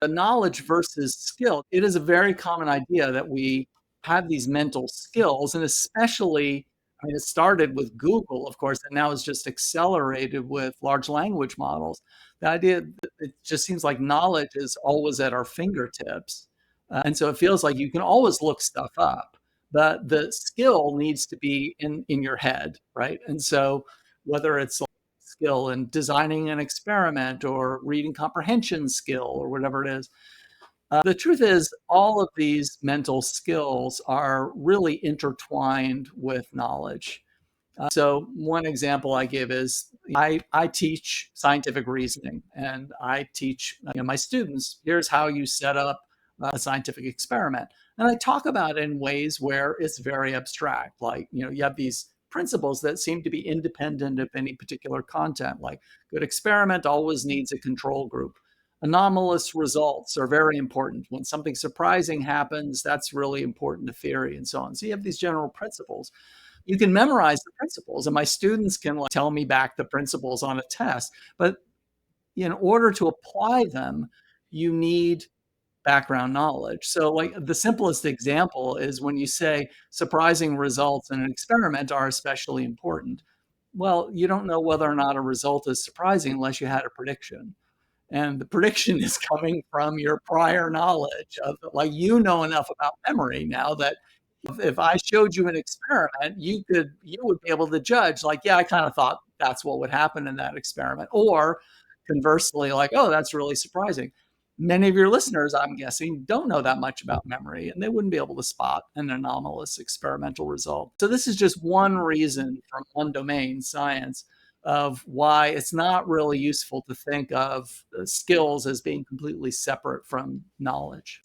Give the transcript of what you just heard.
The knowledge versus skill, it is a very common idea that we have these mental skills, and especially, I mean, it started with Google, of course, and now it's just accelerated with large language models. The idea that it just seems like knowledge is always at our fingertips. And so it feels like you can always look stuff up, but the skill needs to be in your head, right? And so whether it's skill in designing an experiment or reading comprehension skill or whatever it is. The truth is, all of these mental skills are really intertwined with knowledge. So, one example I give is I teach scientific reasoning, and I teach my students here's how you set up a scientific experiment. And I talk about it in ways where it's very abstract. Like, you have these principles that seem to be independent of any particular content, like good experiment always needs a control group. Anomalous results are very important. When something surprising happens, that's really important to theory and so on. So you have these general principles. You can memorize the principles, and my students can tell me back the principles on a test. But in order to apply them, you need background knowledge. So, like, the simplest example is when you say surprising results in an experiment are especially important. Well, you don't know whether or not a result is surprising unless you had a prediction. And the prediction is coming from your prior knowledge of, like, enough about memory now that if I showed you an experiment, you would be able to judge, like, yeah, I kind of thought that's what would happen in that experiment. Or conversely, like, oh, that's really surprising. Many of your listeners, I'm guessing, don't know that much about memory, and they wouldn't be able to spot an anomalous experimental result. So this is just one reason from one domain, science, of why it's not really useful to think of skills as being completely separate from knowledge.